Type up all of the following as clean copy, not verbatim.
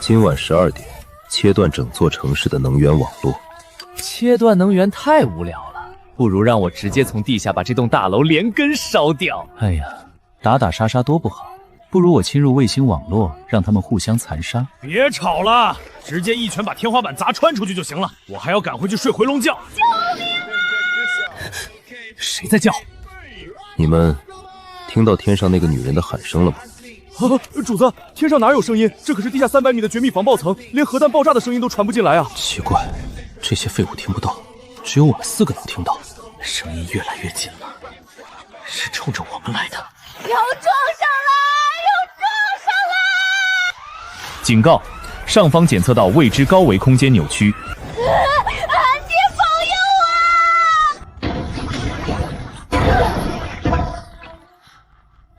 今晚12点，切断整座城市的能源网络。切断能源太无聊了，不如让我直接从地下把这栋大楼连根烧掉。哎呀，打打杀杀多不好，不如我侵入卫星网络，让他们互相残杀。别吵了，直接一拳把天花板砸穿出去就行了。我还要赶回去睡回笼觉。救命啊！谁在叫？你们听到天上那个女人的喊声了吗？主子，天上哪有声音？这可是地下300米的绝密防爆层，连核弹爆炸的声音都传不进来啊！奇怪，这些废物听不到，只有我们4个能听到。声音越来越近了，是冲着我们来的。要撞上了！要撞上了！警告：上方检测到未知高维空间扭曲。安迪，保佑啊！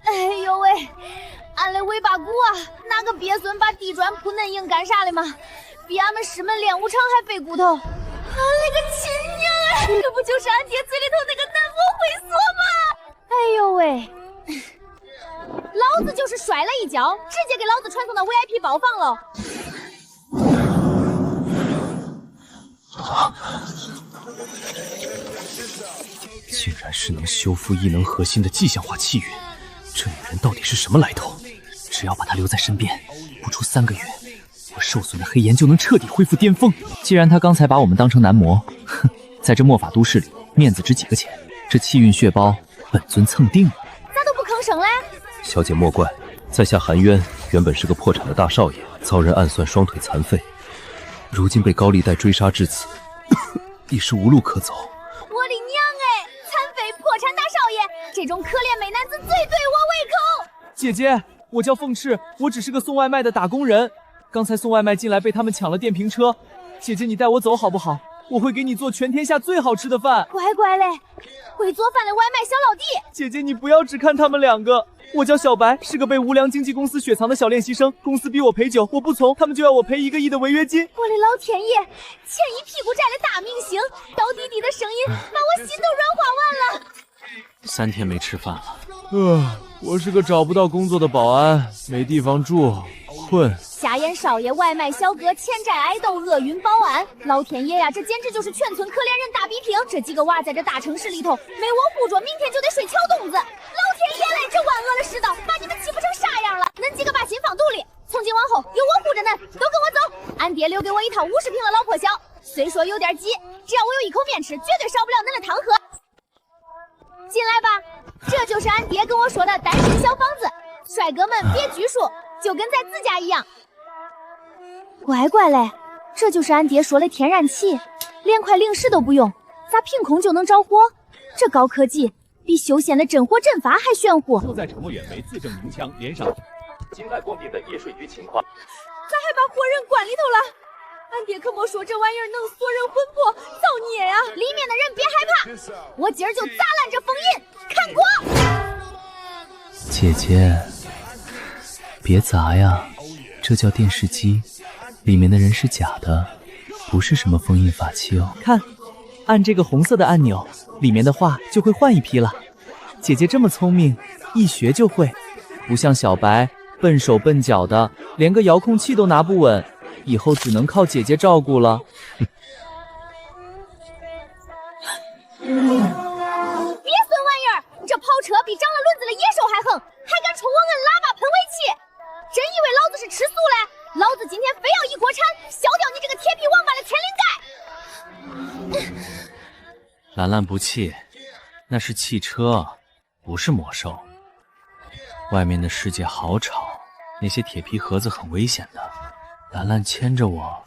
哎呦喂！俺的尾巴骨啊，哪个鳖孙把地砖铺恁硬干啥的嘛？比俺们师门练武场还费骨头。俺勒个亲娘啊！这不就是俺爹嘴里头那个南无会所吗？哎呦喂！老子就是摔了一跤，直接给老子传送到 VIP 包房喽！竟然是能修复异能核心的迹象化气运，这女人到底是什么来头？只要把她留在身边，不出3个月，我受损的黑炎就能彻底恢复巅峰。既然她刚才把我们当成男模，哼，在这魔法都市里，面子值几个钱？这气运血包，本尊蹭定了。咋都不吭声嘞？小姐莫怪，在下韩渊原本是个破产的大少爷，遭人暗算双腿残废，如今被高利贷追杀至此，已是无路可走。我的娘哎！残废破产大少爷，这种可怜美男子最对我胃口。姐姐，我叫凤赤，我只是个送外卖的打工人。刚才送外卖进来被他们抢了电瓶车，姐姐你带我走好不好？我会给你做全天下最好吃的饭。乖乖嘞，会做饭的外卖小老弟。姐姐你不要只看他们2个。我叫小白，是个被无良经纪公司雪藏的小练习生。公司逼我陪酒，我不从，他们就要我赔1个亿的违约金。我的老天爷，欠一屁股债的大明星，高低低的声音把我心都软化完了。3天没吃饭了。我是个找不到工作的保安，没地方住，困。瞎眼少爷，外卖小哥，欠债爱豆，厄运保安。老天爷呀，这简直就是全村可怜人大比拼。这几个娃在这大城市里头没我护着，明天就得睡桥洞子。老天爷嘞，这万恶的世道把你们欺负成啥样了？恁几个把心放肚里，从今往后有我护着恁，都跟我走。俺爹留给我一套50平的老破小，虽说有点挤，只要我有一口面吃，绝对少不了恁的汤喝。进来吧，这就是俺爹跟我说的单身小房子。帅哥们别拘束，就跟在自家一样。乖乖嘞，这就是俺爹说的天然气，连块零食都不用，咋凭空就能着火？这高科技比修仙的真火阵法还玄乎。就在沉默远为自证明枪连上境外过敏的夜睡局情况。咋还把活人关里头了？俺爹可没说这玩意儿能锁人魂魄，造孽呀！里面的人别害怕，我今儿就砸烂这封印，看过。姐姐，别砸呀，这叫电视机，里面的人是假的，不是什么封印法器哦。看，按这个红色的按钮，里面的话就会换一批了。姐姐这么聪明，一学就会，不像小白笨手笨脚的，连个遥控器都拿不稳，以后只能靠姐姐照顾了。别损玩意儿！这跑车比长了轮子的野兽还横，还敢冲我摁喇叭喷尾气！真以为老子是吃素嘞？老子今天非要一锅铲削掉你这个铁皮王八的天灵盖！兰兰不气，那是汽车，不是魔兽。外面的世界好吵，那些铁皮盒子很危险的。兰兰牵着我，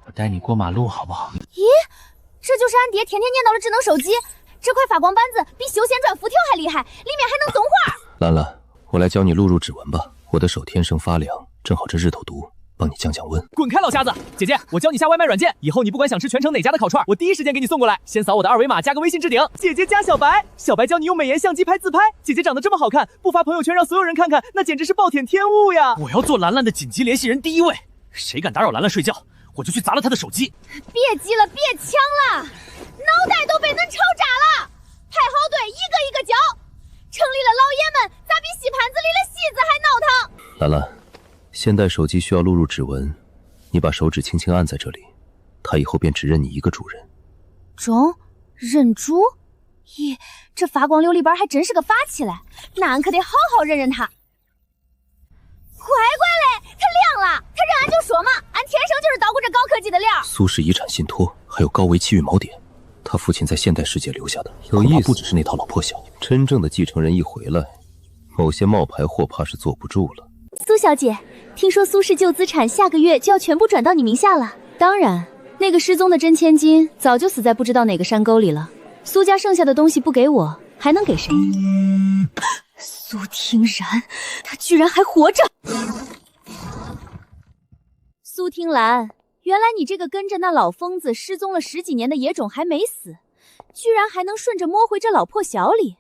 我带你过马路好不好？咦，这就是俺爹天天念叨的智能手机。这块发光板子比修仙转辐条还厉害，里面还能动画。兰兰，我来教你录入指纹吧。我的手天生发凉，正好这日头毒，帮你降降温。滚开，老瞎子！姐姐，我教你下外卖软件，以后你不管想吃全城哪家的烤串，我第一时间给你送过来。先扫我的2维码，加个微信置顶。姐姐加小白，小白教你用美颜相机拍自拍。姐姐长得这么好看，不发朋友圈让所有人看看，那简直是暴殄天物呀！我要做兰兰的紧急联系人第1位，谁敢打扰兰兰睡觉，我就去砸了他的手机。别急了，别抢了，脑袋都被恁吵炸了！排好队，一个一个叫。城里的老爷们咋比戏盘子里的戏子还闹腾？兰兰，现代手机需要录入指纹，你把手指轻轻按在这里，它以后便只认你一个主人。中认猪？咦，这发光琉璃板还真是个法器嘞，那俺可得好好认认它。乖乖嘞，它亮了！他让俺就说嘛，俺天生就是捣鼓这高科技的料。苏氏遗产信托，还有高维气运锚点，他父亲在现代世界留下的，有意思。不只是那套老破小，真正的继承人一回来，某些冒牌货怕是坐不住了。苏小姐，听说苏氏旧资产下个月就要全部转到你名下了。当然，那个失踪的真千金早就死在不知道哪个山沟里了。苏家剩下的东西不给我，还能给谁？苏听然，他居然还活着！苏听兰，原来你这个跟着那老疯子失踪了10几年的野种还没死，居然还能顺着摸回这老破小里。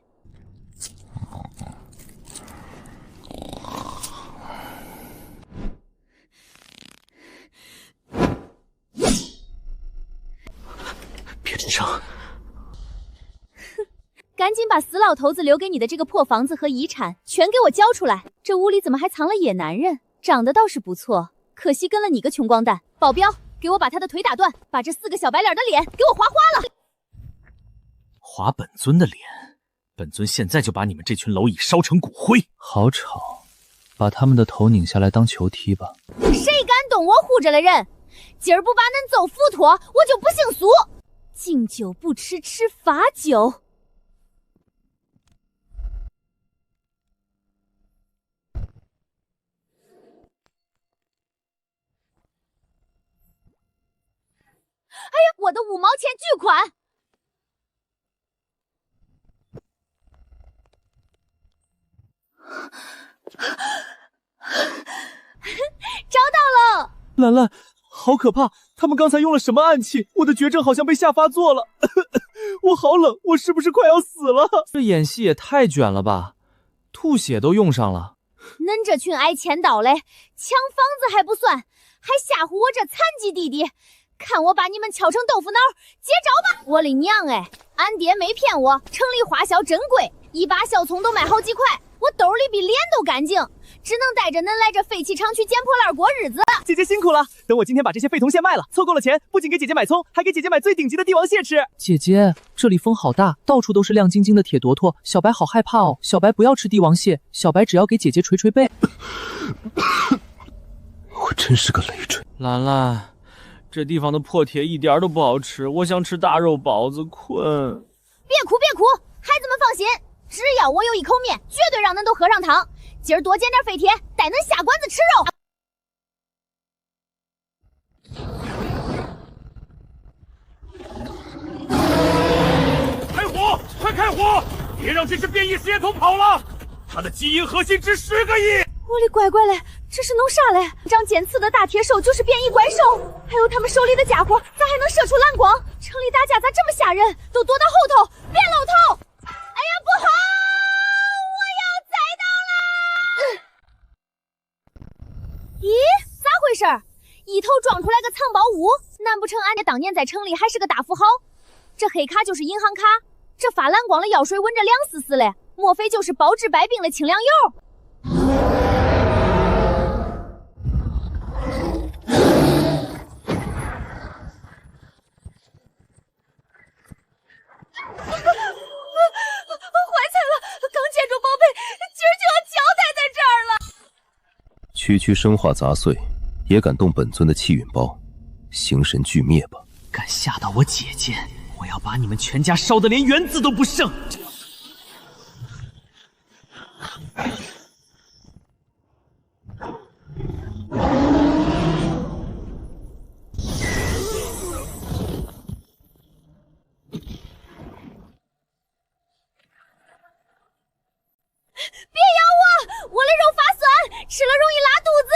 别吱声！赶紧把死老头子留给你的这个破房子和遗产全给我交出来！这屋里怎么还藏了野男人？长得倒是不错，可惜跟了你个穷光蛋。保镖，给我把他的腿打断，把这4个小白脸的脸给我划花了！划本尊的脸，本尊现在就把你们这群蝼蚁烧成骨灰！好吵，把他们的头拧下来当球踢吧。谁敢动我护着的人？今儿不把恁揍服脱，我就不姓苏！敬酒不吃吃罚酒。哎呀，我的5毛钱巨款！找到了！兰兰，好可怕！他们刚才用了什么暗器？我的绝症好像被下发作了。我好冷，我是不是快要死了？这演戏也太卷了吧，吐血都用上了。恁这群挨钱刀嘞，抢房子还不算，还吓唬我这残疾弟弟。看我把你们敲成豆腐脑，接招吧！我的娘哎，俺爹没骗我，城里花销真贵，1把小葱都卖好几块，我兜里比脸都干净，只能带着恁来这废弃厂去捡破烂过日子。姐姐辛苦了，等我今天把这些废铜线卖了，凑够了钱，不仅给姐姐买葱，还给姐姐买最顶级的帝王蟹吃。姐姐，这里风好大，到处都是亮晶晶的铁坨坨，小白好害怕哦。小白不要吃帝王蟹，小白只要给姐姐捶捶背。我真是个累赘。兰兰，这地方的破铁一点都不好吃，我想吃大肉包子，困。别哭别哭，孩子们放心，只要我有一口面，绝对让恁都喝上汤。今儿多捡点废铁，带恁下馆子吃肉。开火！快开火！别让这只变异实验桶跑了！它的基因核心值10个亿！我的乖乖嘞，这是弄啥嘞？长尖刺的大铁手就是变异怪兽，还有他们手里的家伙咋还能射出蓝光？城里打架咋这么吓人？都躲到后头，别露头！哎呀，不好！我要栽倒啦！咦，咋回事？一头撞出来个藏宝物？难不成俺家当年在城里还是个大富豪？这黑卡就是银行卡，这发蓝光的药水闻着凉丝丝嘞，莫非就是包治百病的清凉油？怀财了，刚捡着宝贝，今儿就要交代在这儿了。区区生化杂碎，也敢动本尊的气运包，形神俱灭吧！敢吓到我姐姐，我要把你们全家烧得连原子都不剩！别咬我，我的肉发酸，吃了容易拉肚子。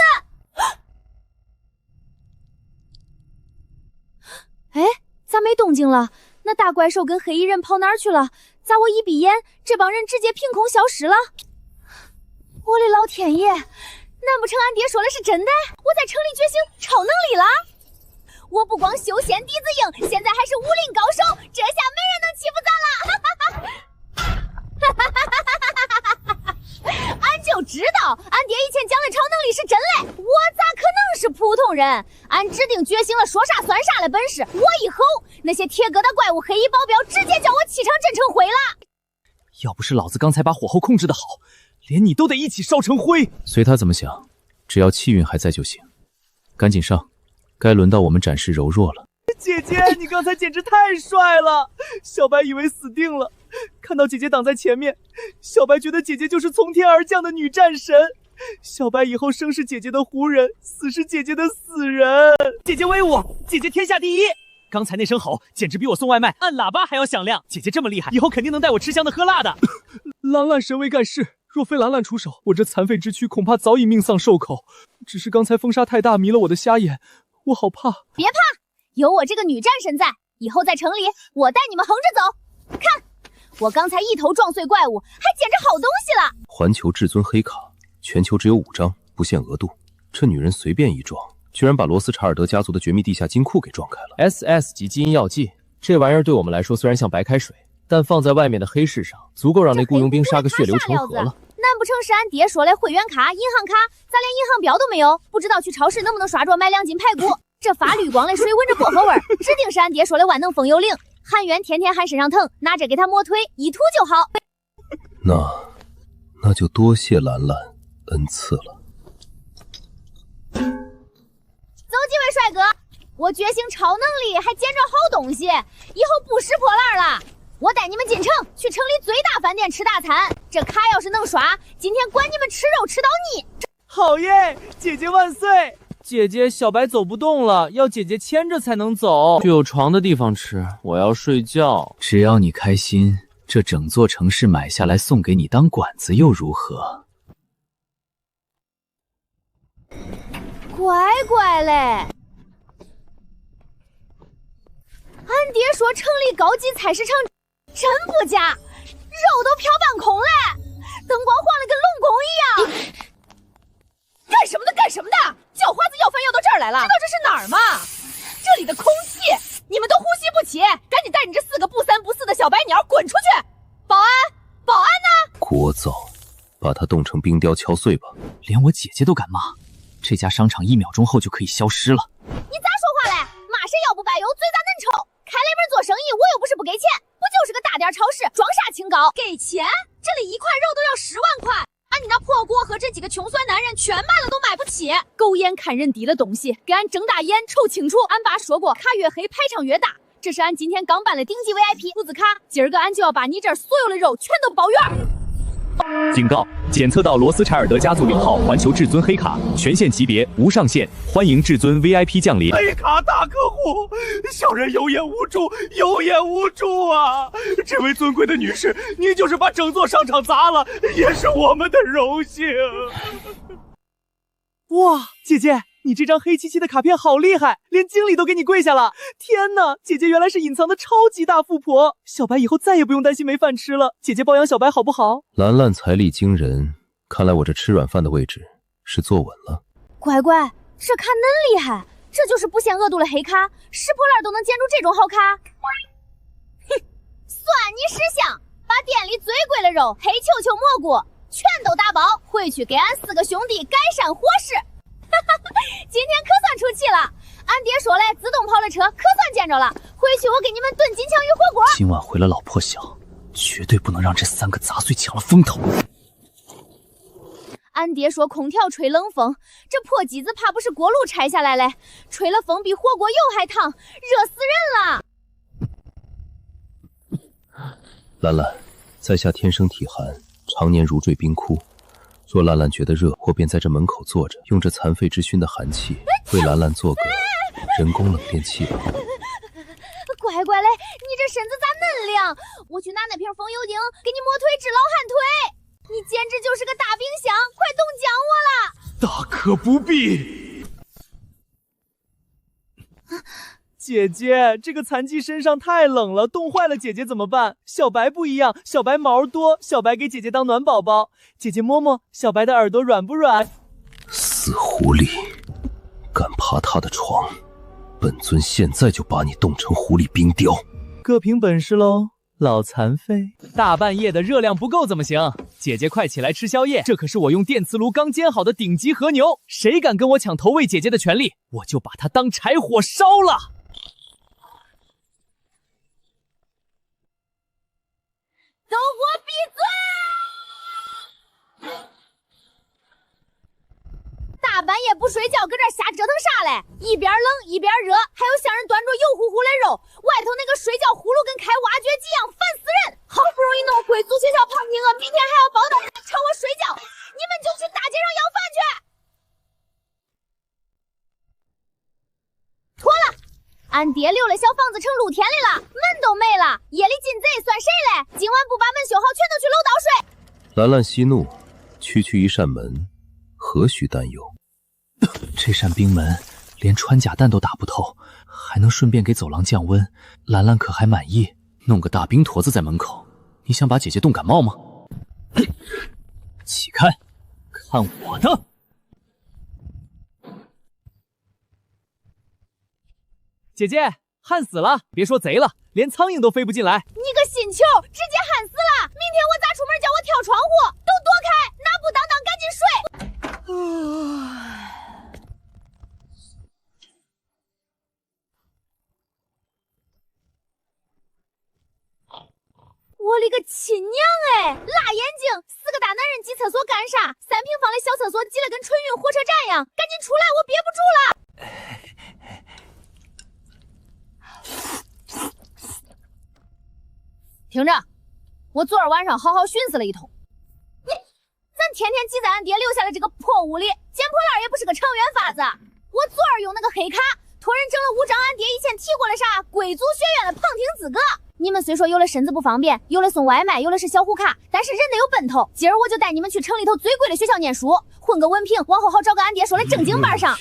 哎，咋没动静了？那大怪兽跟黑衣人跑哪儿去了？咋我一闭眼，这帮人直接凭空消失了？我的老天爷，难不成俺爹说的是真的？我在城里觉醒超能力了？我不光修仙底子硬，现在还是武林高手，这下没人能欺负咱了！俺就知道，俺爹以前讲的超能力是真嘞，我咋可能是普通人，俺指定觉醒了说啥算啥的本事。我以后那些铁疙瘩怪物、黑衣保镖，直接叫我气场镇成灰了。要不是老子刚才把火候控制得好，连你都得一起烧成灰。随他怎么想，只要气运还在就行。赶紧上，该轮到我们展示柔弱了。姐姐，你刚才简直太帅了！小白以为死定了，看到姐姐挡在前面，小白觉得姐姐就是从天而降的女战神。小白以后生是姐姐的胡人，死是姐姐的死人。姐姐威武，姐姐天下第一！刚才那声吼简直比我送外卖按喇叭还要响亮。姐姐这么厉害，以后肯定能带我吃香的喝辣的。兰兰神威盖世，若非兰兰出手，我这残废之躯恐怕早已命丧兽口。只是刚才风沙太大，迷了我的瞎眼，我好怕。别怕，有我这个女战神在，以后在城里我带你们横着走。看，我刚才一头撞碎怪物，还捡着好东西了。环球至尊黑卡，全球只有5张，不限额度。这女人随便一撞，居然把罗斯查尔德家族的绝密地下金库给撞开了。SS 级基因药剂，这玩意儿对我们来说虽然像白开水，但放在外面的黑市上，足够让那雇佣兵杀个血流成河了。难不成是俺爹说的会员卡、银行卡，咱连银行表都没有？不知道去超市能不能刷着买2斤排骨？这发绿光的水闻着薄荷味儿，指定是俺爹说的万能风油灵。韩元天天喊身上疼，拿着给他磨腿，一涂就好。那就多谢兰兰恩赐了。走，几位帅哥，我觉醒超能力，还捡着好东西，以后不拾破烂了。我带你们进城，去城里最大饭店吃大餐。这卡要是能刷，今天管你们吃肉吃到腻。好耶！姐姐万岁！姐姐，小白走不动了，要姐姐牵着才能走。去有床的地方吃，我要睡觉。只要你开心，这整座城市买下来送给你当馆子又如何？乖乖嘞！俺爹说城里高级菜市场真不假，肉都飘半空嘞，灯光晃得跟龙宫一样。干什么的？干什么的？叫花子要饭要到这儿来了，知道这是哪儿吗？这里的空气你们都呼吸不起，赶紧带你这4个不三不四的小白鸟滚出去！保安，保安呢？聒噪，把它冻成冰雕敲碎吧。连我姐姐都敢骂，这家商场1秒钟后就可以消失了。你咋说话嘞？骂谁腰不柏油，嘴咋嫩臭？开了门做生意，我又不是不给钱，不就是个大点超市，装啥清高？给钱？这里1块肉都要10万块，俺你那破锅和这几个穷酸男人全卖了都买不起。狗眼看人低的东西，给俺睁大眼瞅清楚。俺爸说过，卡越黑排场越大。这是俺今天刚办的顶级 VIP 兔子卡，今儿个俺就要把你这儿所有的肉全都包圆。警告！检测到罗斯柴尔德家族领号环球至尊黑卡，权限级别无上限，欢迎至尊 VIP 降临。黑卡大客户，小人有眼无珠，有眼无珠啊！这位尊贵的女士，你就是把整座商场砸了，也是我们的荣幸。哇，姐姐，你这张黑漆漆的卡片好厉害，连经理都给你跪下了！天哪，姐姐原来是隐藏的超级大富婆，小白以后再也不用担心没饭吃了。姐姐包养小白好不好？兰兰财力惊人，看来我这吃软饭的位置是坐稳了。乖乖，这卡恁厉害，这就是不限额度的黑卡，拾破烂都能捡出这种好卡。哼，算你识相，把店里最贵的肉、黑球球蘑菇全都打包回去，给俺4个兄弟改善伙食。今天可算出气了，俺爹说嘞，自动跑的车可算见着了，回去我给你们炖金枪鱼火锅。今晚回了老破小，绝对不能让这3个杂碎抢了风头。俺爹说空调吹冷风，这破机子怕不是锅炉拆下来嘞，吹了风比火锅油还烫，热死人了。兰兰，在下天生体寒，常年如坠冰窟。若兰兰觉得热，我便在这门口坐着，用这残废之熏的寒气，为兰兰做个人工冷电器吧。乖乖嘞，你这身子咋嫩亮？我去拿那瓶风油精给你磨腿治老寒腿。你简直就是个大冰箱，快冻僵我了！大可不必。姐姐，这个残疾身上太冷了，冻坏了姐姐怎么办？小白不一样，小白毛多，小白给姐姐当暖宝宝。姐姐摸摸小白的耳朵软不软？死狐狸，敢爬他的床，本尊现在就把你冻成狐狸冰雕。各凭本事喽。老残废，大半夜的热量不够怎么行？姐姐快起来吃宵夜，这可是我用电磁炉刚煎好的顶级和牛，谁敢跟我抢投喂姐姐的权利，我就把它当柴火烧了！都给我闭嘴！大半夜不睡觉，搁这瞎折腾啥嘞？一边冷一边热，还有向人端着油乎乎的肉，外头那个睡觉呼噜跟开挖掘机一样，烦死人！好不容易弄贵族学校旁听我明天还要报道，趁我睡觉，你们就去大街上要饭去！妥了，俺爹留了小房子成露天里了，门都没了，夜里进贼算谁嘞？今晚不把门修好，全都去楼道睡！兰兰息怒，区区一扇门，何须担忧？这扇冰门连穿甲弹都打不透，还能顺便给走廊降温，兰兰可还满意？弄个大冰坨子在门口，你想把姐姐冻感冒吗？起开，看我的！姐姐，旱死了！别说贼了，连苍蝇都飞不进来。你个新球，直接旱死了！明天我咋出门叫我跳窗户？都躲开，哪不当当赶紧睡！我勒个亲娘哎！辣眼睛，4个大男人挤厕所干啥？3平方的小厕所挤得跟春运火车站一样，赶紧出来，我憋不住了！听着，我昨儿晚上好好寻思了一通，咱天天挤在俺爹留下的这个破屋里，捡破烂也不是个长远法子。我昨儿用那个黑卡托人整了5张俺爹以前提过的啥贵族学院的旁听资格。你们虽说有了身子不方便，有了送外卖，有了是小户卡，但是人得有奔头。今儿我就带你们去城里头最贵的学校念书，混个文凭，往后好找个俺爹说的正经班上。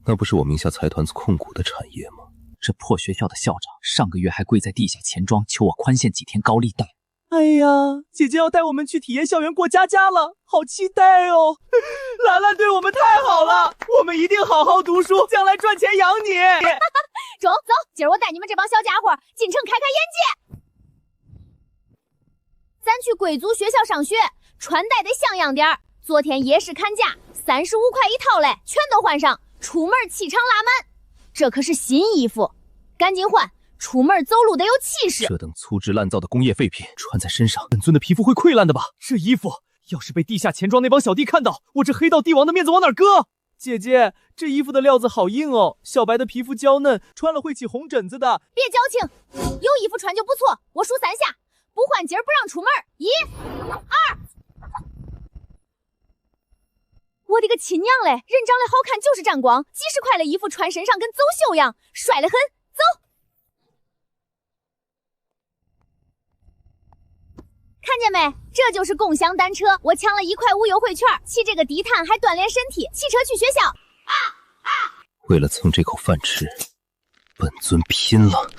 那不是我名下财团控股的产业吗？这破学校的校长上个月还跪在地下钱庄求我宽限几天高利贷。哎呀，姐姐要带我们去体验校园过家家了，好期待哦！兰兰对我们太好了，我们一定好好读书，将来赚钱养你。走走，今儿我带你们这帮小家伙进城开开眼界。咱去贵族学校上学，穿戴得像样点儿。昨天夜市砍价，35块一套嘞，全都换上，出门气场拉满。这可是新衣服，赶紧换，出门走路得有气势。这等粗制滥造的工业废品穿在身上，本尊的皮肤会溃烂的吧？这衣服要是被地下钱庄那帮小弟看到，我这黑道帝王的面子往哪搁？姐姐，这衣服的料子好硬哦，小白的皮肤娇嫩，穿了会起红疹子的。别矫情，有衣服穿就不错。我数3下，不换今儿不让出门。1、2。我的个亲娘嘞！人长得好看就是沾光，几十块的衣服穿身上跟走秀样，帅得很。走。看见没？这就是共享单车，我抢了1块5优惠券，骑这个低碳还锻炼身体，骑车去学校。为了蹭这口饭吃，本尊拼了。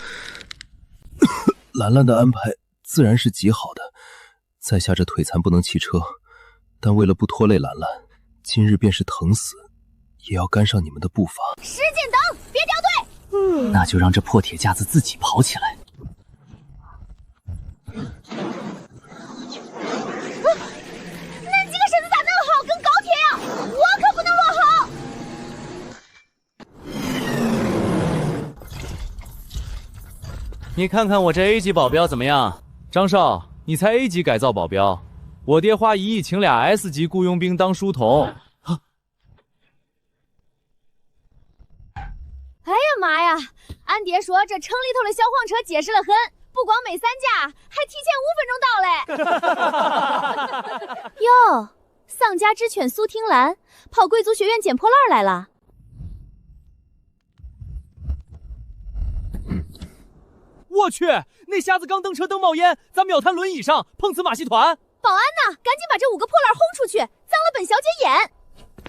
兰兰的安排自然是极好的，在下这腿残不能骑车，但为了不拖累兰兰，今日便是疼死也要跟上你们的步伐。使劲蹬，别掉队。那就让这破铁架子自己跑起来。恁几个身子咋能好，跟高铁呀？我可不能落后。你看看我这 A 级保镖怎么样？张少，你才 A 级改造保镖，我爹花1亿请俩 S 级雇佣兵当书童。哎呀妈呀！俺爹说这城里头的小黄车结实得很，不光没散架，还提前5分钟到嘞。哟，丧家之犬苏听兰跑贵族学院捡破烂来了。我去，那瞎子刚蹬车蹬冒烟，咱秒瘫轮椅上，碰瓷马戏团。保安呢？赶紧把这5个破烂轰出去，脏了本小姐眼。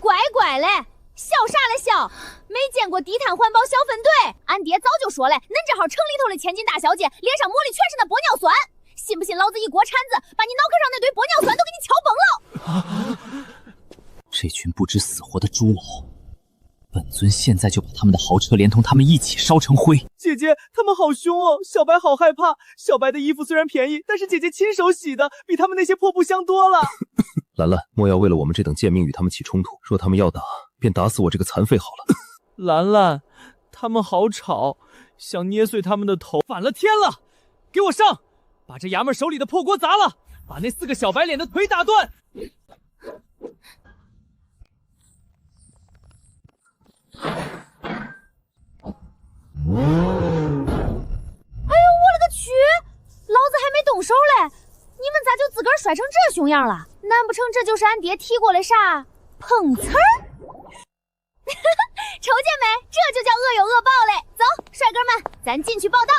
乖乖嘞，笑啥嘞笑？没见过低碳环保小分队？俺爹早就说了，恁这号城里头的千金大小姐，脸上抹的全是那玻尿酸。信不信老子一锅铲子把你脑壳上那堆玻尿酸都给你敲崩了？这群不知死活的猪篓，本本尊现在就把他们的豪车连同他们一起烧成灰。姐姐，他们好凶哦，小白好害怕。小白的衣服虽然便宜，但是姐姐亲手洗的，比他们那些破布香多了。兰兰，莫要为了我们这等贱命与他们起冲突，若他们要打，便打死我这个残废好了。兰兰，他们好吵，想捏碎他们的头。反了天了！给我上，把这衙门手里的破锅砸了，把那4个小白脸的腿打断。哎呦，我勒个去！老子还没动手嘞，你们咋就自个儿摔成这熊样了？难不成这就是俺爹提过的啥碰瓷儿？瞅见没？这就叫恶有恶报嘞！走，帅哥们，咱进去报道。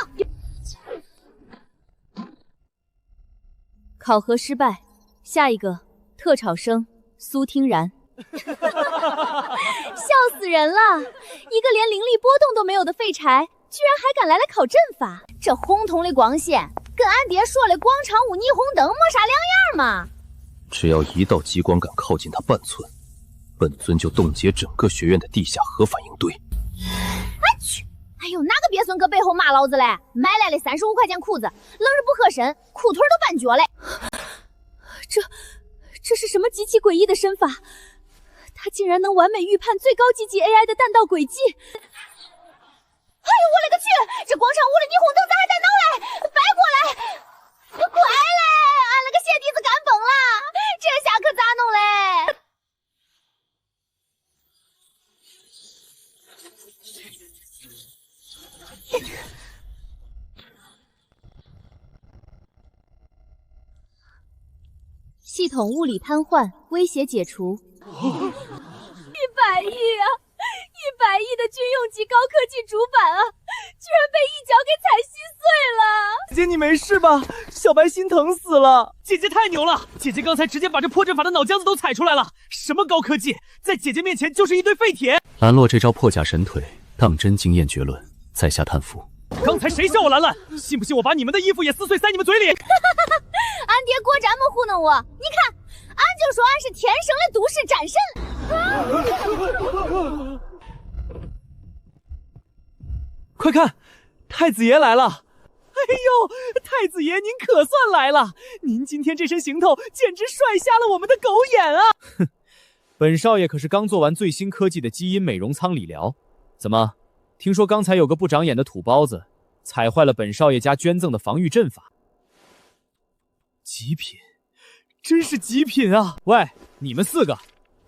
考核失败，下一个特考生苏听然。笑死人了！一个连灵力波动都没有的废柴，居然还敢来考阵法，这红彤的光线跟俺爹说的广场舞霓虹灯没啥两样嘛！只要一道激光敢靠近他半寸，本尊就冻结整个学院的地下核反应堆。哎去！哎呦，哪个鳖孙搁背后骂老子嘞？买来的35块钱裤子，愣是不合身，裤腿都绊脚嘞！这是什么极其诡异的身法？他竟然能完美预判最高级级 AI 的弹道轨迹！哎呦，我勒个去！这广场舞的霓虹灯咋还带脑嘞？白过来！乖嘞，俺了个鞋底子干崩了，这下可咋弄嘞？系统物理瘫痪，威胁解除。100亿啊！100亿的军用级高科技主板啊，居然被一脚给踩稀碎了！姐姐，你没事吧？小白心疼死了。姐姐太牛了！姐姐刚才直接把这破阵法的脑浆子都踩出来了。什么高科技，在姐姐面前就是一堆废铁。兰洛这招破甲神腿，当真惊艳绝伦，在下叹服。刚才谁笑我兰兰？信不信我把你们的衣服也撕碎塞你们嘴里？俺爹果真没糊弄我，你看，俺就说俺是天生的都市战神。快看，太子爷来了！哎呦，太子爷您可算来了！您今天这身行头简直帅瞎了我们的狗眼啊！哼，本少爷可是刚做完最新科技的基因美容舱理疗，怎么？听说刚才有个不长眼的土包子踩坏了本少爷家捐赠的防御阵法。极品，真是极品啊！喂，你们4个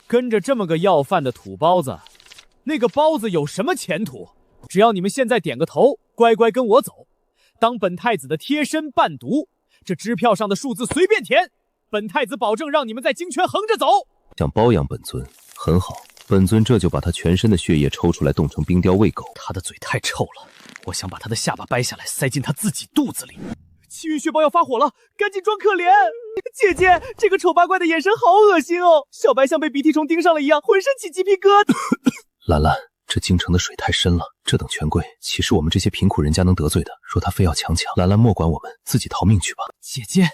跟着这么个要饭的土包子，那个包子有什么前途？只要你们现在点个头，乖乖跟我走，当本太子的贴身伴读，这支票上的数字随便填，本太子保证让你们在京圈横着走。想包养本尊，很好，本尊这就把他全身的血液抽出来冻成冰雕喂狗。他的嘴太臭了，我想把他的下巴掰下来塞进他自己肚子里。气运血包要发火了，赶紧装可怜！姐姐，这个丑八怪的眼神好恶心哦！小白像被鼻涕虫盯上了一样，浑身起鸡皮疙瘩。兰兰，这京城的水太深了，这等权贵岂是我们这些贫苦人家能得罪的？若他非要强抢，兰兰莫管我们，自己逃命去吧。姐姐，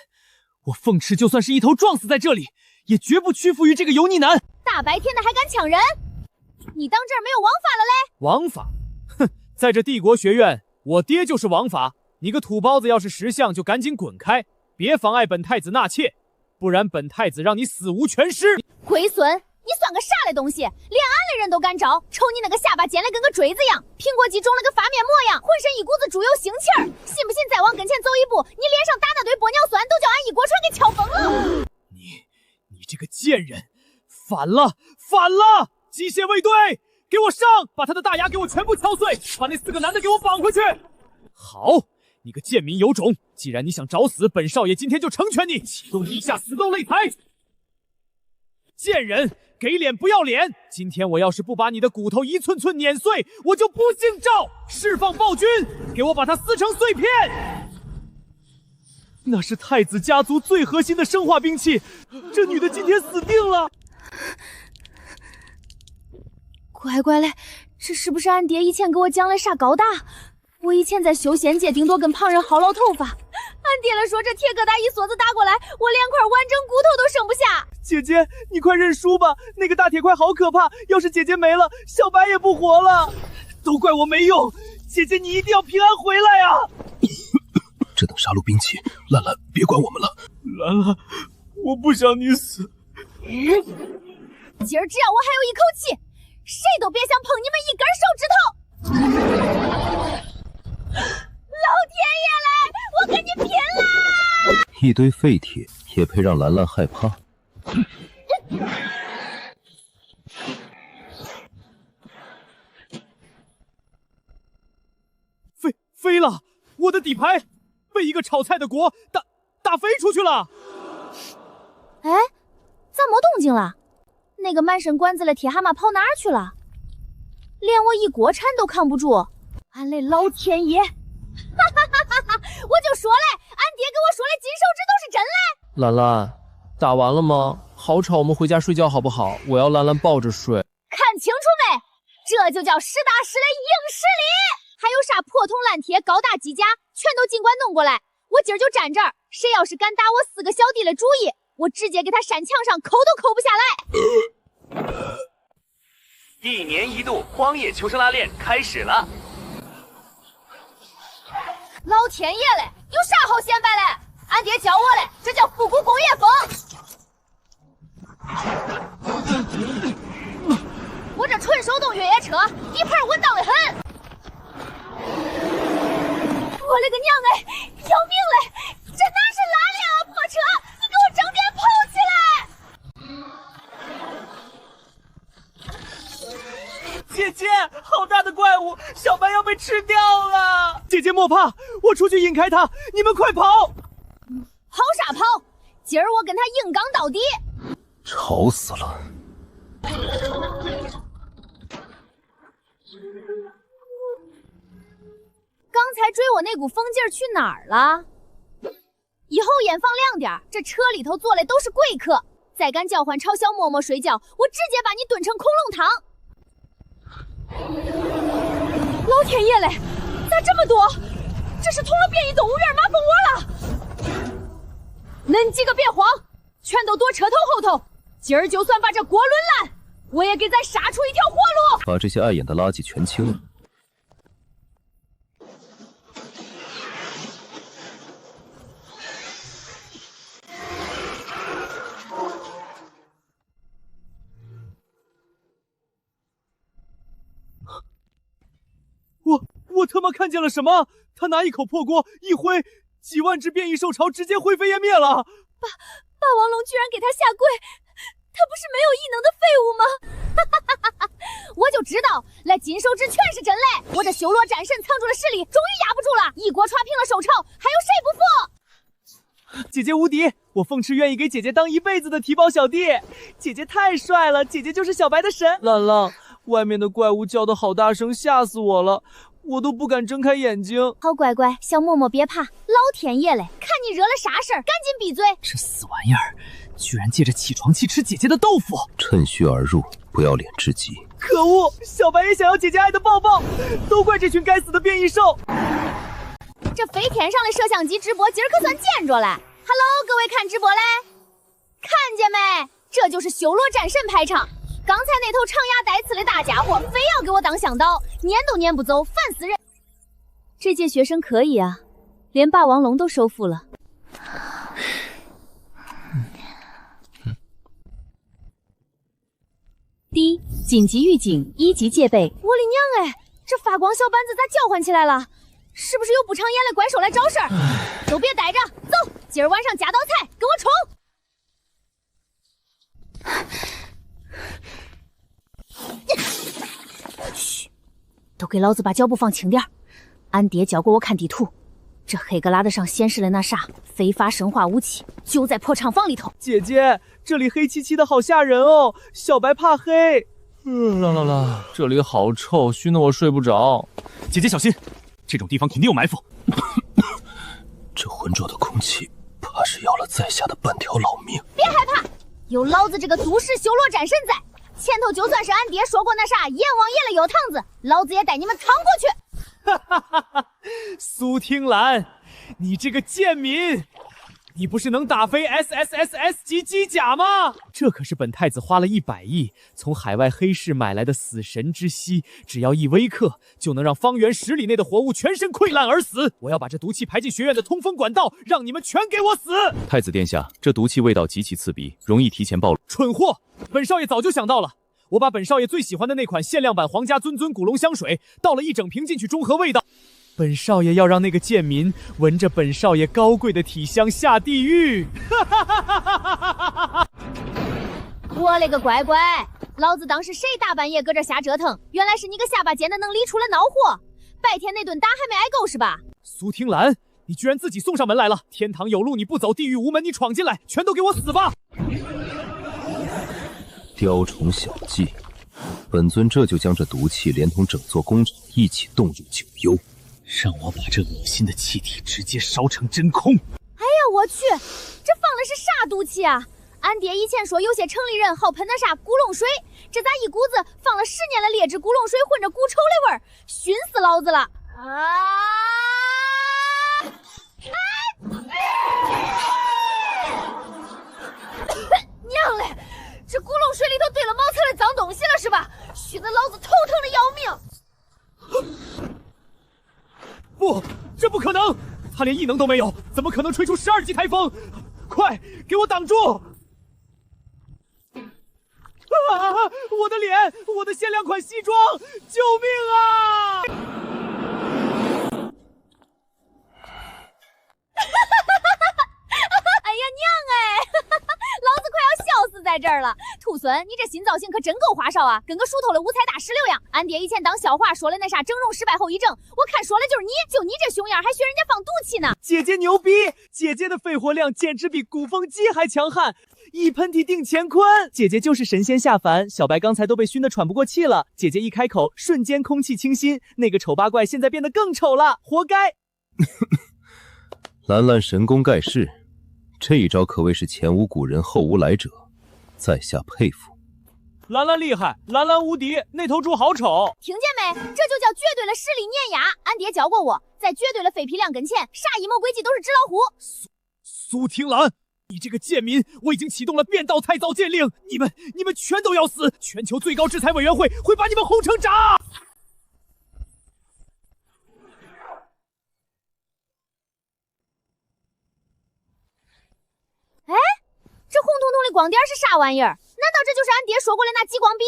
我凤池就算是一头撞死在这里，也绝不屈服于这个油腻男。大白天的还敢抢人？你当这儿没有王法了嘞？王法？哼，在这帝国学院，我爹就是王法。你个土包子，要是识相就赶紧滚开，别妨碍本太子纳妾，不然本太子让你死无全尸！龟孙，你算个啥嘞东西？连俺的人都敢招，瞅你那个下巴尖的跟个锥子样，苹果肌种了个发面模样，浑身一股子猪油腥气儿，信不信再往跟前走一步，你脸上打那堆玻尿酸都叫俺一锅串给敲疯了！你这个贱人，反了！机械卫队，给我上！把他的大牙给我全部敲碎，把那4个男的给我绑回去！好，你个贱民有种！既然你想找死，本少爷今天就成全你，启动地下死斗擂台！贱人，给脸不要脸！今天我要是不把你的骨头一寸寸碾碎，我就不姓赵！释放暴君，给我把它撕成碎片！那是太子家族最核心的生化兵器，这女的今天死定了！乖乖嘞，这是不是俺爹以前给我讲了啥高大？我以前在修仙界顶多跟旁人薅老头发，俺爹了说这铁疙瘩一梭子打过来，我连块完整骨头都剩不下。姐姐，你快认输吧！那个大铁块好可怕，要是姐姐没了，小白也不活了。都怪我没用，姐姐你一定要平安回来啊！这等杀戮兵器，兰兰别管我们了。兰兰，我不想你死。今儿只要我还有一口气，谁都别想碰你们一根手指头！老天爷嘞，我跟你拼了！一堆废铁也配让兰兰害怕？飞了！我的底牌被一个炒菜的国打飞出去了。哎，咋没动静了？那个满身管子的铁蛤蟆跑哪儿去了？连我一锅铲都扛不住！俺嘞老天爷！哈哈哈哈哈！我就说嘞，俺爹跟我说的金手指都是真嘞。兰兰，打完了吗？好吵，我们回家睡觉好不好？我要兰兰抱着睡。看清楚没？这就叫实打实的硬实力！还有啥破铜烂铁、高大机甲，全都尽管弄过来。我今儿就站这儿，谁要是敢打我4个小弟的主意，我直接给他扇墙上，抠都抠不下来。1年1度荒野求生拉练开始了。老天爷嘞，有啥好显摆嘞？俺爹教我嘞，这叫复古工业风。我这纯手动越野车，底盘稳当的很。我勒个娘哎，要命嘞！这哪是拉练啊，破车！你给我整点跑起来！姐姐，好大的怪物，小白要被吃掉了！姐姐莫怕，我出去引开他，你们快跑！跑啥跑？今儿我跟他硬刚到底！吵死了！刚才追我那股风劲儿去哪儿了？以后眼放亮点，这车里头坐的都是贵客，再敢叫唤吵小嬷嬷睡觉，我直接把你炖成恐龙汤！老天爷嘞，咋这么多？这是捅了变异动物园马蜂窝了！恁几个别慌，全都躲车头后头，今儿就算把这锅抡烂，我也给咱杀出一条活路！把这些碍眼的垃圾全清了。我他妈看见了什么？他拿一口破锅一挥，几万只变异兽潮直接灰飞烟灭了。霸王龙居然给他下跪，他不是没有异能的废物吗？我就知道，那金手指全是真嘞！我这修罗战神藏住的实力终于压不住了，一锅刷平了兽潮，还有谁不服？姐姐无敌，我凤池愿意给姐姐当一辈子的提包小弟。姐姐太帅了，姐姐就是小白的神。兰兰，外面的怪物叫得好大声，吓死我了，我都不敢睁开眼睛。好乖乖，小嬷嬷别怕，老天爷嘞，看你惹了啥事儿，赶紧闭嘴！这死玩意儿，居然借着起床气吃姐姐的豆腐，趁虚而入，不要脸至极。可恶，小白也想要姐姐爱的抱抱，都怪这群该死的变异兽。这飞天上的摄像机直播今儿可算见着了。Hello， 各位看直播嘞，看见没？这就是修罗战神排场。刚才那头长牙带刺的大家伙非要给我当向导，撵都撵不走，烦死人！这届学生可以啊，连霸王龙都收复了。D 紧急预警，1级戒备。我的娘哎，这发光小板子咋叫唤起来了？是不是有不长眼的怪兽来找事儿？都别待着，走，今儿晚上加道菜，跟我冲！嘘，都给老子把脚步放轻点。俺爹教过我看地图，这黑格拉德上显示的那啥非法生化武器就在破厂房里头。姐姐，这里黑漆漆的好吓人哦，小白怕黑。啦，这里好臭，熏得我睡不着。姐姐小心，这种地方肯定有埋伏。这浑浊的空气，怕是要了在下的半条老命。别害怕，有老子这个都市修罗战神在，前头就算是俺爹说过那啥阎王爷的油堂子，老子也带你们趟过去。苏听兰，你这个贱民，你不是能打飞 SSSS 级机甲吗？这可是本太子花了100亿从海外黑市买来的死神之息，只要1微克就能让方圆10里内的活物全身溃烂而死。我要把这毒气排进学院的通风管道，让你们全给我死！太子殿下，这毒气味道极其刺鼻，容易提前暴露。蠢货！本少爷早就想到了，我把本少爷最喜欢的那款限量版皇家尊古龙香水倒了1整瓶进去，中和味道。本少爷要让那个贱民闻着本少爷高贵的体香下地狱！我勒个乖乖！老子当时谁大半夜搁这瞎折腾，原来是你个下巴尖的能力出来恼火！白天那顿打还没挨够是吧？苏听兰，你居然自己送上门来了！天堂有路你不走，地狱无门你闯进来，全都给我死吧！雕虫小技，本尊这就将这毒气连同整座工厂一起冻入九幽。让我把这恶心的气体直接烧成真空！哎呀，我去，这放的是啥毒气啊？俺爹以前说有些城里人好喷那啥古龙水，这咋一股子放了10年的劣质古龙水混着古臭的味儿，熏死老子了！娘嘞，这古龙水里头兑了茅草的脏东西了是吧？熏得老子头疼的要命！不，这不可能！他连异能都没有，怎么可能吹出12级台风？快给我挡住！啊！我的脸，我的限量款西装，救命啊！哎呀娘哎！老子快要笑死在这儿了！土孙，你这新造型可真够花哨啊，跟个熟透的五彩大石榴样。俺爹以前当笑话说的那啥整容失败后遗症，我看说的就是你，就你这熊样还学人家放毒气呢！姐姐牛逼，姐姐的肺活量简直比鼓风机还强悍，一喷嚏定乾坤。姐姐就是神仙下凡，小白刚才都被熏得喘不过气了，姐姐一开口，瞬间空气清新，那个丑八怪现在变得更丑了，活该！兰兰神功盖世，这一招可谓是前无古人后无来者，在下佩服。兰兰厉害，兰兰无敌，那头猪好丑。听见没？这就叫绝对的实力碾压。俺爹教过我，在绝对的废皮量跟前，啥阴谋诡计都是纸老虎。苏听兰，你这个贱民，我已经启动了变道太早剑令，你们全都要死！全球最高制裁委员会会把你们轰成渣！哎，这红彤彤的光点是啥玩意儿？难道这就是俺爹说过的那激光笔？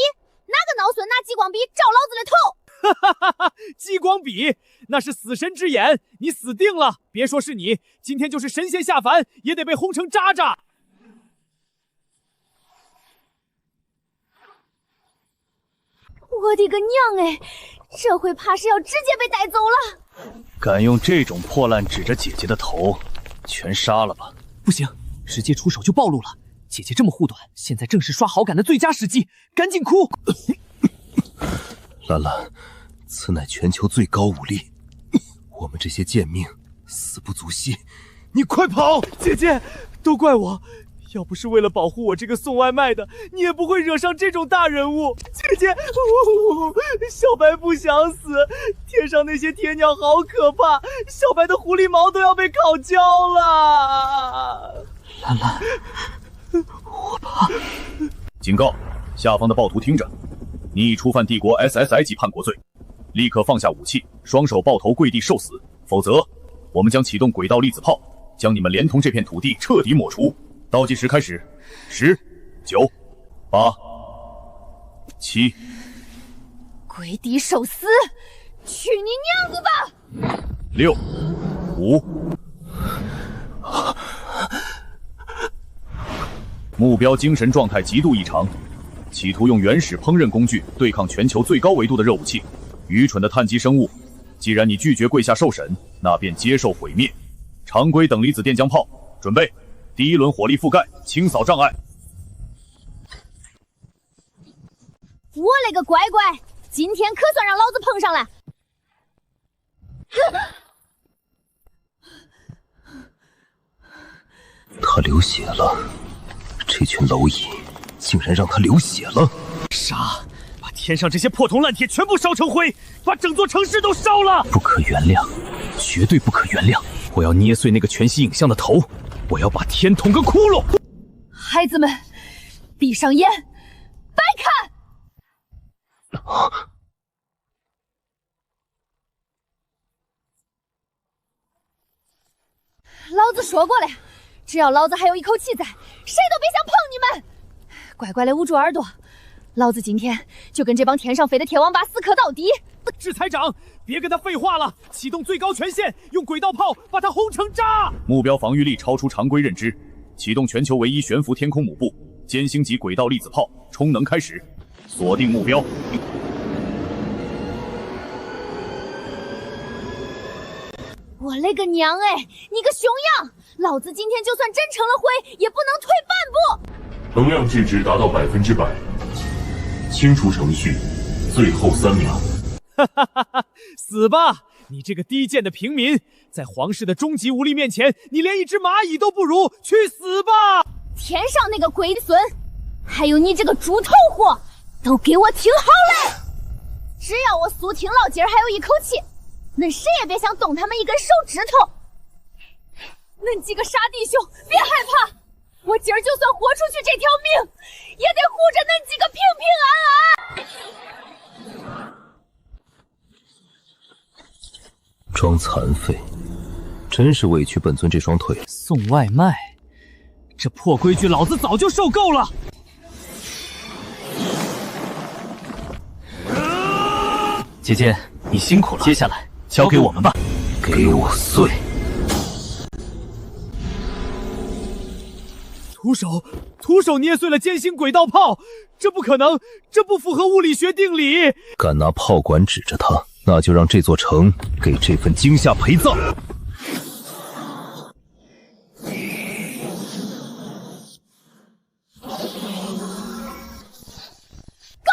哪个孬孙拿激光笔照老子的头？哈哈哈！激光笔那是死神之眼，你死定了！别说是你，今天就是神仙下凡，也得被轰成渣渣！我的个娘哎！这回怕是要直接被带走了！敢用这种破烂指着姐姐的头，全杀了吧！不行，直接出手就暴露了。姐姐这么护短，现在正是刷好感的最佳时机，赶紧哭！兰兰，此乃全球最高武力，我们这些贱命死不足惜，你快跑！姐姐，都怪我，要不是为了保护我这个送外卖的，你也不会惹上这种大人物。姐姐，小白不想死，天上那些铁鸟好可怕，小白的狐狸毛都要被烤焦了。兰兰，我怕。警告，下方的暴徒听着，你已触犯帝国 SSI 级叛国罪，立刻放下武器，双手抱头跪地受死，否则我们将启动轨道粒子炮，将你们连同这片土地彻底抹除。倒计时开始，10、9、8、7。跪地受死，去你娘子吧！6、5。目标精神状态极度异常，企图用原始烹饪工具对抗全球最高维度的热武器。愚蠢的碳基生物，既然你拒绝跪下受审，那便接受毁灭。常规等离子电浆炮准备，第一轮火力覆盖，清扫障碍。我勒个乖乖，今天可算让老子碰上了！他流血了，这群蝼蚁竟然让他流血了！啥？把天上这些破铜烂铁全部烧成灰，把整座城市都烧了！不可原谅，绝对不可原谅！我要捏碎那个全息影像的头，我要把天捅个窟窿！孩子们，闭上眼，白看！老子说过了，只要老子还有一口气在，谁都别想碰你们！乖乖的捂住耳朵，老子今天就跟这帮天上飞的铁王八死磕到底！制裁长，别跟他废话了，启动最高权限，用轨道炮把他轰成渣！目标防御力超出常规认知，启动全球唯一悬浮天空母部歼星级轨道粒子炮，充能开始，锁定目标。我勒个娘哎！你个熊样！老子今天就算真成了灰，也不能退半步！能量质值达到100%，清除程序，最后3秒。哈哈哈哈！死吧！你这个低贱的平民，在皇室的终极武力面前，你连一只蚂蚁都不如，去死吧！天上那个龟孙，还有你这个猪头货，都给我听好了！只要我苏婷老姐儿还有一口气，恁谁也别想动他们一根手指头！恁几个傻弟兄，别害怕，我今儿就算豁出去这条命，也得护着恁几个平平安安。装残废，真是委屈本尊这双腿。送外卖，这破规矩老子早就受够了。姐姐，你辛苦了，接下来交给我们吧。给我碎！徒手捏碎了歼星轨道炮，这不可能，这不符合物理学定理。敢拿炮管指着他，那就让这座城给这份惊吓陪葬。搞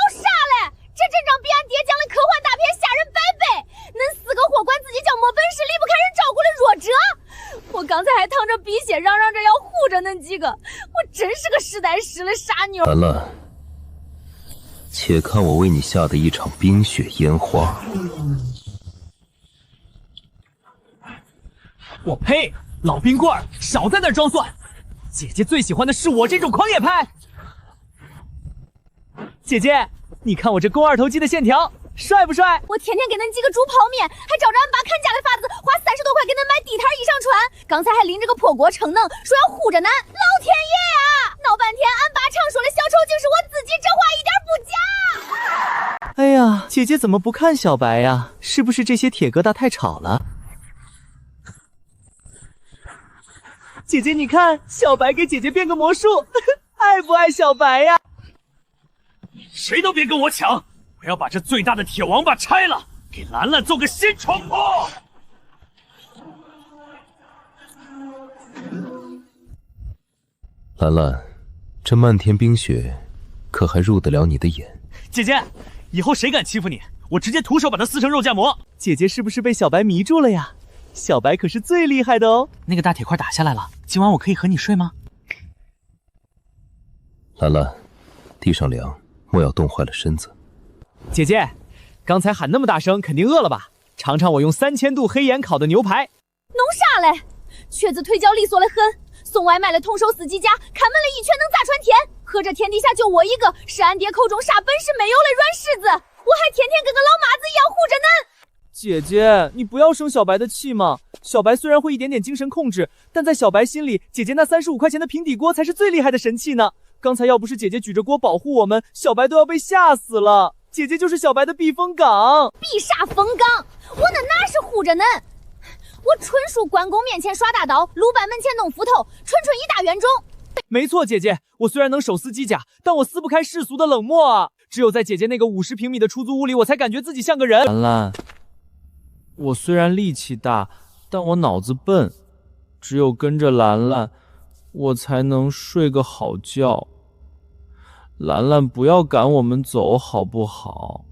啥嘞？这阵仗比俺爹讲的科幻大片吓人百倍！恁四个货管自己叫没本事、离不开人照顾的弱者，我刚才还淌着鼻血嚷嚷着要护着恁几个，我真是个实在是的傻妞。兰兰，且看我为你下的一场冰雪烟花。我呸！老冰棍儿，少在那儿装蒜！姐姐最喜欢的是我这种狂野派。姐姐，你看我这肱二头肌的线条，帅不帅？我天天给恁几个煮泡面，还照着俺爸看家的法子，花30多块给恁买地摊衣裳穿。刚才还拎着个破锅称能，说要护着恁。老天爷呀！闹半天，俺爸常说的小丑竟是我自己，这话一点不假。哎呀，姐姐怎么不看小白呀？是不是这些铁疙瘩太吵了？姐姐，你看，小白给姐姐变个魔术，爱不爱小白呀？谁都别跟我抢！我要把这最大的铁王八拆了，给兰兰做个新床铺。兰兰，这漫天冰雪，可还入得了你的眼？姐姐，以后谁敢欺负你，我直接徒手把他撕成肉夹馍。姐姐是不是被小白迷住了呀？小白可是最厉害的哦。那个大铁块打下来了，今晚我可以和你睡吗？兰兰，地上凉，莫要冻坏了身子。姐姐，刚才喊那么大声，肯定饿了吧？尝尝我用3000度黑盐烤的牛排。弄啥嘞？瘸子腿脚利索的很，送外卖的同手司机家，看门了一拳能砸穿天。合着天底下就我一个是俺爹口中啥本事没有的软柿子，我还天天跟个老妈子一样护着恁。姐姐，你不要生小白的气嘛！小白虽然会一点点精神控制，但在小白心里，姐姐那35块钱的平底锅才是最厉害的神器呢。刚才要不是姐姐举着锅保护我们，小白都要被吓死了。姐姐就是小白的避风港。避啥风港？我哪是护着恁？我纯属关公面前耍大刀，鲁班门前弄斧头，纯一大冤种。没错，姐姐，我虽然能手撕机甲，但我撕不开世俗的冷漠啊。只有在姐姐那个50平米的出租屋里，我才感觉自己像个人。兰兰，我虽然力气大，但我脑子笨，只有跟着兰兰，我才能睡个好觉。兰兰，不要赶我们走，好不好？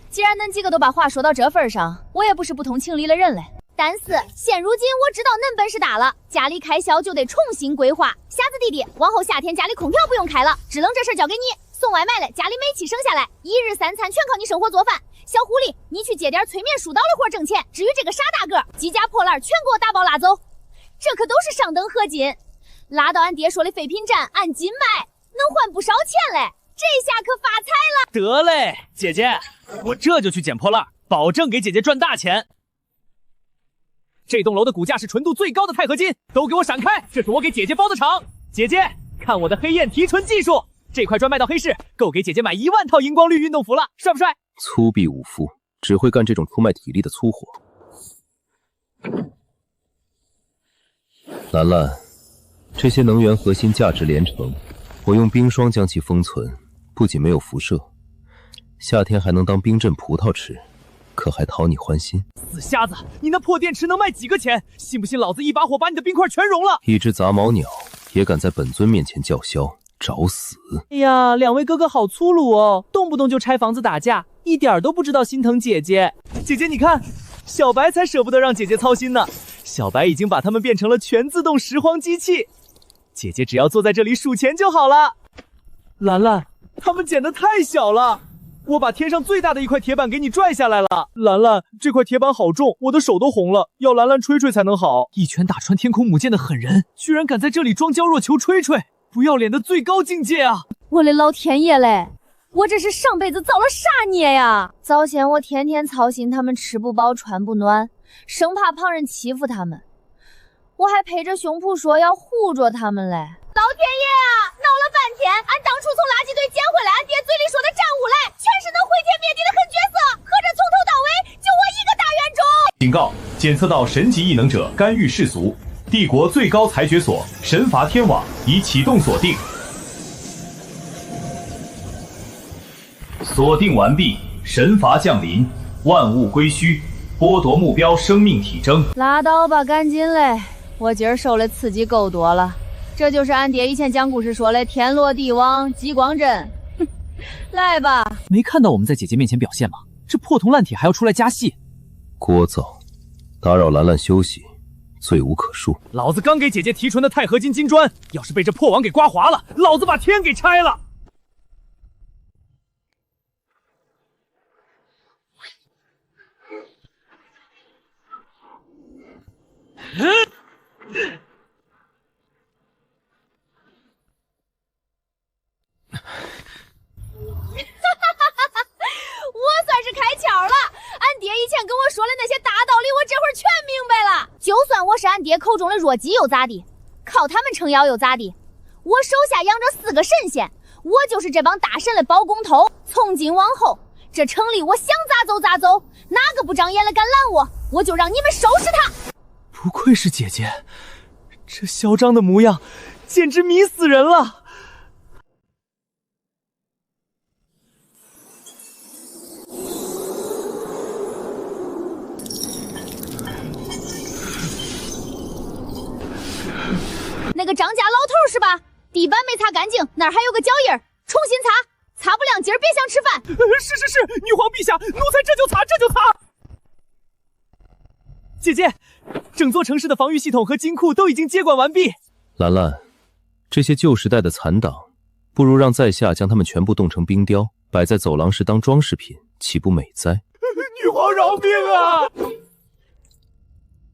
既然恁几个都把话说到这份上，我也不是不通情理的人嘞。但是现如今我知道恁本事大了，家里开销就得重新规划。瞎子弟弟，往后夏天家里空调不用开了，制冷这事交给你。送外卖了，家里煤气省下来，1日3餐全靠你生活做饭。小狐狸，你去接点催眠疏导的活挣钱。至于这个傻大个，机甲破烂全给我打包拉走。这可都是上等合金。拉到俺爹说的废品站，按斤卖，能换不少钱嘞。这下可发财了。得嘞，姐姐，我这就去捡破烂，保证给姐姐赚大钱。这栋楼的骨架是纯度最高的钛合金，都给我闪开！这是我给姐姐包的场。姐姐，看我的黑焰提纯技术，这块砖卖到黑市，够给姐姐买1万套荧光绿运动服了，帅不帅？粗鄙无夫，只会干这种出卖体力的粗活。兰兰，这些能源核心价值连城，我用冰霜将其封存，不仅没有辐射，夏天还能当冰镇葡萄吃，可还讨你欢心。死瞎子，你那破电池能卖几个钱？信不信老子一把火把你的冰块全融了？一只杂毛鸟也敢在本尊面前叫嚣，找死！哎呀，两位哥哥好粗鲁哦，动不动就拆房子打架，一点都不知道心疼姐姐。姐姐你看，小白才舍不得让姐姐操心呢。小白已经把它们变成了全自动拾荒机器，姐姐只要坐在这里数钱就好了。兰兰，它们捡得太小了，我把天上最大的一块铁板给你拽下来了。兰兰，这块铁板好重，我的手都红了，要兰兰吹吹才能好。一拳打穿天空母舰的狠人，居然敢在这里装娇弱求吹吹，不要脸的最高境界啊！我的老天爷嘞！我这是上辈子造了啥孽呀？早先我天天操心他们吃不饱穿不暖，生怕旁人欺负他们，我还拍着胸脯说要护着他们嘞。老天爷啊，闹了半天，俺当初从垃圾堆捡回来俺爹嘴里说的战五来，全是能毁天灭地的狠角色，合着从头到尾就我一个大冤种。警告：检测到神级异能者干预世俗，帝国最高裁决所神罚天网已启动锁定。锁定完毕，神罚降临，万物归虚，剥夺目标生命体征。拉倒吧，赶紧嘞！我今儿受的刺激够多了，这就是俺爹以前讲故事说的天罗地网、激光阵。哼，来吧！没看到我们在姐姐面前表现吗？这破铜烂铁还要出来加戏，聒噪，打扰兰兰休息，罪无可恕。老子刚给姐姐提纯的钛合金金砖，要是被这破网给刮滑了，老子把天给拆了！我算是开窍了，俺爹以前跟我说的那些大道理，我这会儿全明白了。就算我是俺爹口中的弱鸡又咋地？靠他们撑腰又咋地？我手下养着4个神仙，我就是这帮大神的包工头。从今往后，这城里我想咋走咋走，哪个不长眼了敢拦我，我就让你们收拾他。不愧是姐姐，这嚣张的模样，简直迷死人了。那个张家老头是吧？地板没擦干净，那儿还有个脚印儿，重新擦，擦不亮今儿别想吃饭。是，女皇陛下，奴才这就擦。姐姐，整座城市的防御系统和金库都已经接管完毕。兰兰，这些旧时代的残党，不如让在下将他们全部冻成冰雕，摆在走廊时当装饰品，岂不美哉？女皇饶命啊！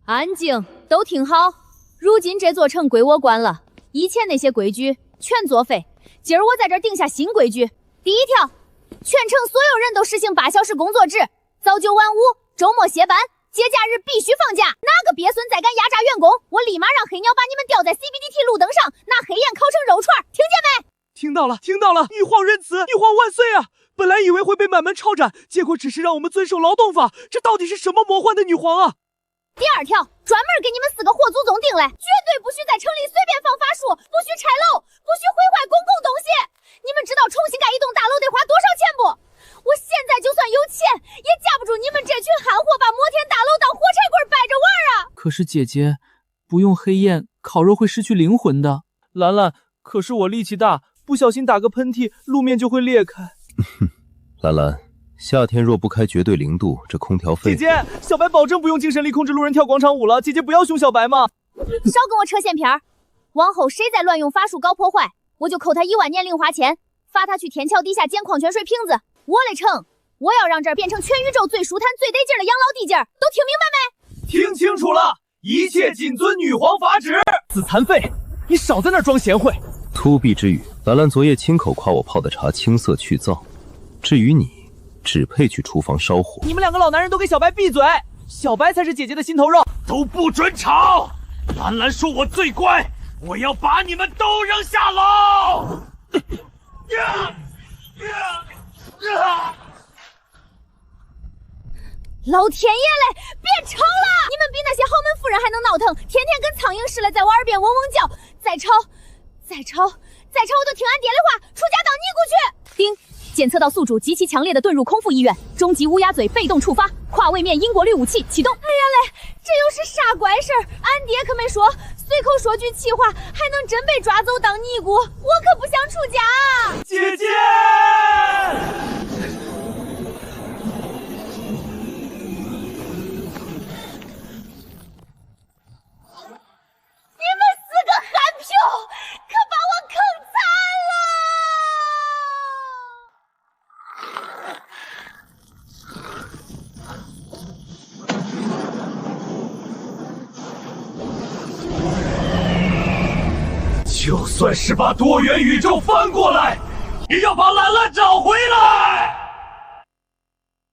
安静，都听好。如今这座城归我管了，以前那些规矩全作废。今儿我在这儿定下新规矩。第一条，全城所有人都实行8小时工作制，早9晚5，周末歇班，节假日必须放假。哪个鳖孙再敢压榨员工，我立马让黑鸟把你们吊在 CBDT 路灯上，拿黑焰烤成肉串，听见没？听到了。女皇仁慈，女皇万岁啊！本来以为会被满门抄斩，结果只是让我们遵守劳动法，这到底是什么魔幻的女皇啊！第二条，专门给你们4个火祖宗定嘞，绝对不许在城里随便放法术，不许拆楼，不许毁坏公共东西。你们知道重新盖一栋大楼得花多少钱不？我现在就算有钱，也架不住你们这群憨货把摩天大楼当火柴棍摆着玩啊！可是姐姐，不用黑焰烤肉会失去灵魂的。兰兰，可是我力气大，不小心打个喷嚏，路面就会裂开。兰兰，夏天若不开绝对0度，这空调费……姐姐，小白保证不用精神力控制路人跳广场舞了，姐姐不要凶小白嘛！少跟我扯线片儿，往后谁再乱用法术搞破坏，我就扣他1万年零花钱，罚他去天桥底下捡矿泉水瓶子。我的城，我要让这儿变成全宇宙最舒坦、最得劲的养老地界儿，都听明白没？听清楚了，一切谨遵女皇法旨。死残废，你少在那儿装贤惠。突壁之语，兰兰昨夜亲口夸我泡的茶青涩去燥，至于你，只配去厨房烧火。你们两个老男人都给小白闭嘴，小白才是姐姐的心头肉。都不准吵！兰兰说我最乖，我要把你们都扔下楼！老天爷嘞，别吵了！你们比那些豪门夫人还能闹腾，天天跟苍蝇似的在我耳边嗡嗡叫。再吵，我就听俺爹的话，出家当尼姑去。丁，检测到宿主极其强烈的遁入空腹意愿，终极乌鸦嘴被动触发，跨位面因果律武器启动。哎呀嘞，这又是啥怪事儿？俺爹可没说，随口说句气话，还能真被抓走当尼姑？我可不想出家。姐姐！你们四个憨皮，可把我坑惨了！就算是把多元宇宙翻过来，也要把兰兰找回来！